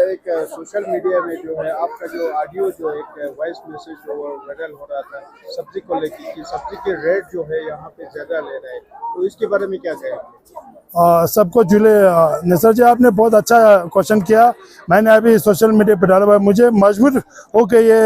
एक social media में जो है आपका जो ऑडियो जो एक वॉइस मैसेज जो वायरल हो रहा था सब्जी को लेकर कि सब्जी के रेट जो है यहाँ पे ज़्यादा ले रहे हैं, तो इसके बारे में क्या कहेंगे? सबको जुले निसर जी, आपने बहुत अच्छा क्वेश्चन किया। मैंने अभी सोशल मीडिया पे डाला हुआ है, मुझे मजबूर हो के ये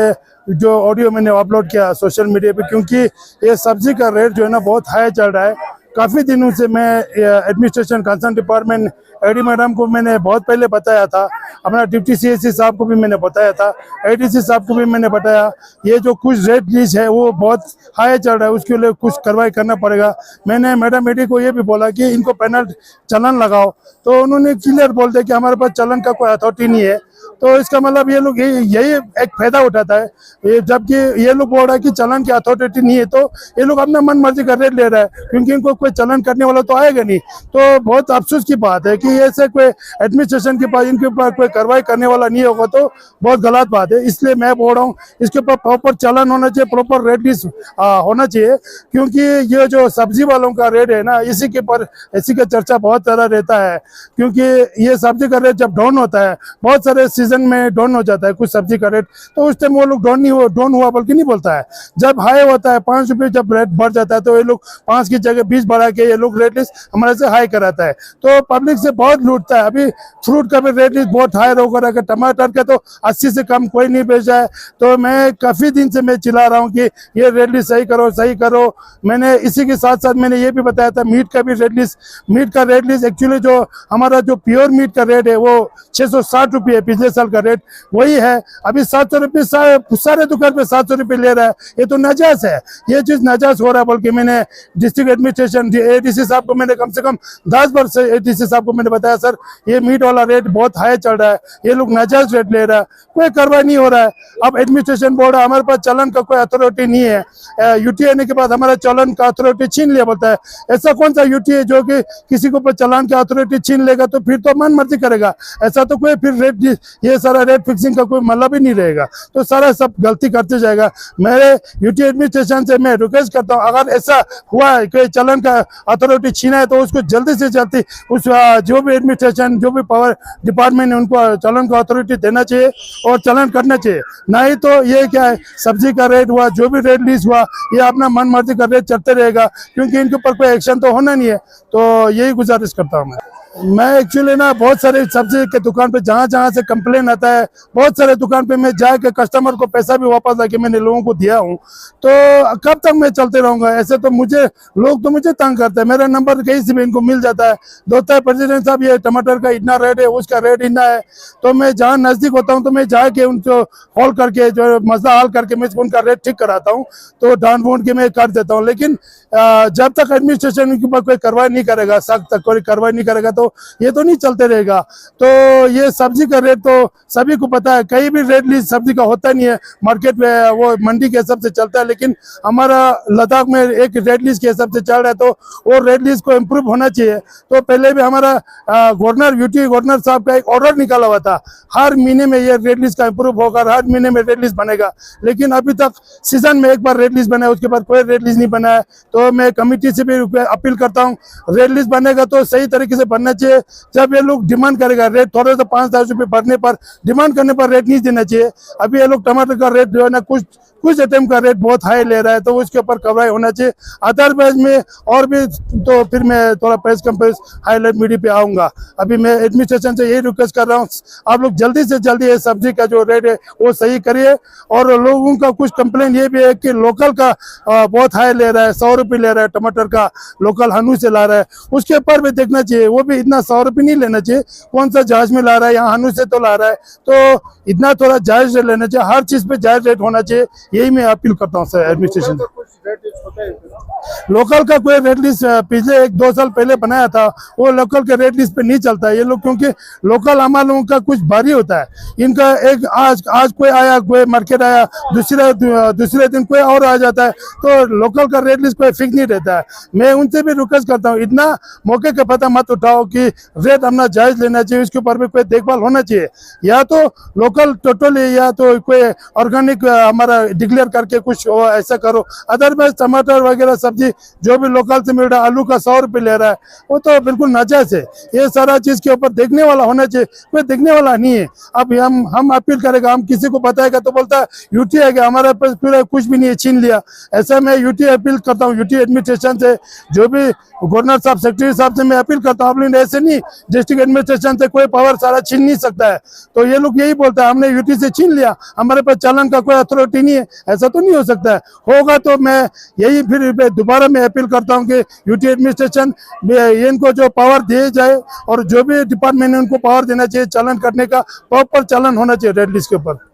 जो ऑडियो मैंने अपलोड किया सोशल मीडिया पे, क्योंकि ये सब्जी का रेट जो है ना बहुत हाई चल रहा है। काफ़ी दिनों से मैं administration concern department AD madam को मैंने बहुत पहले बताया था, अपना डिप्टी सीएससी साहब को भी मैंने बताया था, एडीसी साहब को भी मैंने बताया, ये जो कुछ रेट लीज है वो बहुत हाई चल रहा है, उसके लिए कुछ कार्रवाई करना पड़ेगा। मैंने मैडम एडी को ये भी बोला कि इनको पेनल चलन लगाओ, तो उन्होंने क्लियर बोल दिया कि हमारे पास चलन का कोई अथॉरिटी नहीं है। तो इसका मतलब ये लोग यही एक फायदा उठाता है, ये जबकि ये लोग बोल रहा है कि चलन की अथॉरिटी नहीं है, तो ये लोग अपना मन मर्जी का रेट ले रहा है, क्योंकि इनको कोई चलन करने वाला तो आएगा नहीं। तो बहुत अफसोस की बात है कि ऐसे कोई एडमिनिस्ट्रेशन के पास इनके ऊपर कोई कार्रवाई करने वाला नहीं होगा, तो बहुत गलत बात है। इसलिए मैं बोल रहा हूँ इसके ऊपर प्रॉपर चलन होना चाहिए, प्रॉपर रेट लिस्ट होना चाहिए, क्योंकि ये जो सब्जी वालों का रेट है ना, इसी के ऊपर इसी का चर्चा बहुत ज़्यादा रहता है, क्योंकि ये सब्जी का रेट जब डाउन होता है, बहुत सारे सीजन में डाउन हो जाता है कुछ सब्जी का रेट, तो उस टाइम वो लोग डाउन हुआ बल्कि नहीं बोलता है। जब हाई होता है 5 रुपये, जब रेट बढ़ जाता है तो ये लोग 5 की जगह 20 बढ़ा के ये लोग रेट लिस्ट हमारे से हाई कराता है, तो पब्लिक से बहुत लूटता है। अभी फ्रूट का भी रेट लिस्ट बहुत हाई होकर रखा, टमाटर का तो 80 से कम कोई नहीं बेच रहा है। तो मैं काफ़ी दिन से मैं चिल्ला रहा हूँ कि ये रेट लिस्ट सही करो, सही करो। मैंने इसी के साथ साथ मैंने ये भी बताया था मीट का भी रेट लिस्ट, मीट का रेट लिस्ट एक्चुअली जो हमारा जो प्योर मीट का रेट है वो 660 रुपये है, पिछले साल का रेट वही है। अभी 700 रुपये सारे दुकान पे 700 रुपये ले रहा है, ये तो नाजायज है, ये चीज़ नाजायज हो रहा है। बल्कि मैंने डिस्ट्रिक्ट एडमिनिस्ट्रेशन एडीसी साहब को मैंने कम से कम 10 बार से एडीसी साहब को मैंने बताया, सर ये मीट वाला रेट बहुत हाई चल रहा है, ये लोग नाजायज रेट ले रहा है, कोई कार्रवाई नहीं हो रहा है। अब एडमिनिस्ट्रेशन बोर्ड हमारे पास चलन का कोई अथॉरिटी नहीं है, यूटी आने के बाद हमारा चलन का अथॉरिटी छीन लिया बोलता है। ऐसा कौन सा यूटी है जो कि किसी को चलान का अथॉरिटी छीन लेगा, तो फिर तो मन मर्जी करेगा। ऐसा तो कोई फिर रेट ये सारा रेट फिक्सिंग का कोई मतलब ही नहीं रहेगा, तो सारा सब गलती करते जाएगा। मेरे यूटी एडमिनिस्ट्रेशन से मैं रिक्वेस्ट करता हूँ, अगर ऐसा हुआ है कि चलन का अथॉरिटी छीना है, तो उसको जल्दी से जल्दी उस जो भी एडमिनिस्ट्रेशन जो भी पावर डिपार्टमेंट है उनको चलन का अथॉरिटी देना चाहिए और चलन करना चाहिए। नहीं तो ये क्या है, सब्जी का रेट हुआ, जो भी रेट लीज हुआ, ये अपना मन मर्जी का रेट चलते रहेगा, क्योंकि इनके ऊपर कोई एक्शन तो होना नहीं है। तो यही गुजारिश करता हूँ मैं एक्चुअली ना बहुत सारे सब्जी के दुकान पे जहाँ से कंप्लेन आता है, बहुत सारे दुकान पे मैं जाके कस्टमर को पैसा भी वापस आके मैंने लोगों को दिया हूँ। तो कब तक मैं चलते रहूँगा ऐसे? तो लोग मुझे तंग करते हैं। मेरा नंबर कहीं से भी इनको मिल जाता है, दोता है प्रेसिडेंट साहब ये टमाटर का इतना रेट है, उसका रेट इतना है। तो मैं जहाँ नज़दीक होता हूँ तो मैं जाके उनको हॉल करके जो मसला हल करके मैं उनका रेट ठीक कराता हूँ, तो डांट बूंट के मैं कर देता हूँ। लेकिन जब तक एडमिनिस्ट्रेशन उनके ऊपर कोई कार्रवाई नहीं करेगा, सख्त तक कोई कार्रवाई नहीं करेगा, तो ये तो नहीं चलते रहेगा। तो ये सब्जी का रेट तो सभी को पता है, कहीं भी रेट लिस्ट सब्जी का होता नहीं है मार्केट में, वो मंडी के हिसाब से चलता है। लेकिन हमारा लद्दाख में एक रेट लिस्ट के हिसाब से चल रहा है, तो वो रेट लिस्ट को इम्प्रूव होना चाहिए। तो पहले भी हमारा गवर्नर यूटी गवर्नर साहब का एक ऑर्डर निकाला हुआ था, हर महीने में ये रेट लिस्ट का इम्प्रूव होगा, हर महीने में रेट लिस्ट बनेगा। लेकिन अभी तक सीजन में एक बार रेट लिस्ट बना है, उसके बाद कोई रेट लिस्ट नहीं बना है। तो मैं कमेटी से भी अपील करता हूँ, रेट लिस्ट बनेगा तो सही तरीके से बनना चाहिए। जब ये लोग डिमांड करेगा रेट, थोड़े से 5-10 रुपये बढ़ने पर डिमांड करने पर रेट नहीं देना चाहिए। अभी ये लोग टमाटर का रेट जो है ना कुछ आइटम का रेट बहुत हाई ले रहा है, तो उसके ऊपर कार्रवाई होना चाहिए। अदरवाइज में और भी तो फिर मैं थोड़ा प्रेस कॉन्फ्रेंस हाईलाइट मीडिया पे आऊँगा। अभी मैं एडमिनिस्ट्रेशन से यही रिक्वेस्ट कर रहा हूँ, आप लोग जल्दी से जल्दी ये सब्जी का जो रेट है वो सही करिए। और लोगों का कुछ कंप्लेन ये भी है कि लोकल का बहुत हाई ले रहा है, 100 रुपये ले रहा है, टमाटर का लोकल हनु से ला रहा है, उसके ऊपर भी देखना चाहिए। वो भी इतना 100 रुपये नहीं लेना चाहिए, कौन सा जहाज में ला रहा है, यहाँ हनु से तो ला रहा है, तो इतना थोड़ा जायज रेट लेना चाहिए। हर चीज़ पे जायज रेट होना चाहिए, यही मैं अपील करता हूँ सर एडमिनिस्ट्रेशन से। लोकल का कोई रेट लिस्ट पिछले 1-2 साल पहले बनाया था, वो लोकल के रेट लिस्ट पे नहीं चलता है ये लोग, क्योंकि लोकल हमारे लोगों का कुछ भारी होता है। इनका एक आज कोई आया, कोई मार्केट आया, दूसरे दिन कोई और आ जाता है, तो लोकल का रेट लिस्ट कोई फिक्स नहीं रहता है। मैं उनसे भी रिक्वेस्ट करता हूँ, इतना मौके का पता मत उठाओ कि रेट अपना जायज लेना चाहिए, उसके ऊपर भी कोई देखभाल होना चाहिए। या तो लोकल टोटल, या तो कोई ऑर्गेनिक हमारा डिक्लेयर करके कुछ ऐसा करो। अदर हमारे पास टमाटर वगैरह सब्जी जो भी लोकल से मिल रहा है, आलू का 100 रुपये ले रहा है, वो तो बिल्कुल नाजायज है। ये सारा चीज के ऊपर देखने वाला होना चाहिए, कोई देखने वाला नहीं है। अब हम अपील करेगा, हम किसी को बताएगा तो बोलता है यूटी है क्या, हमारे पास पूरा कुछ भी नहीं है, छीन लिया। ऐसा मैं यूटी अपील करता हूँ, यूटी एडमिनिस्ट्रेशन से, जो भी गवर्नर साहब, सेक्रेटरी साहब से मैं अपील करता हूँ, आप लोग ऐसे नहीं, डिस्ट्रिक्ट एडमिनिस्ट्रेशन से कोई पावर सारा छीन नहीं सकता है। तो ये लोग यही बोलता है हमने यूटी से छीन लिया, हमारे पास चालान का कोई अथॉरिटी नहीं है, ऐसा तो नहीं हो सकता है। होगा तो मैं यही फिर दोबारा मैं अपील करता हूँ कि यूटी एडमिनिस्ट्रेशन इनको जो पावर दिए जाए, और जो भी डिपार्टमेंट है उनको पावर देना चाहिए, चालान करने का प्रॉपर चालान होना चाहिए रेड लिस्ट के ऊपर।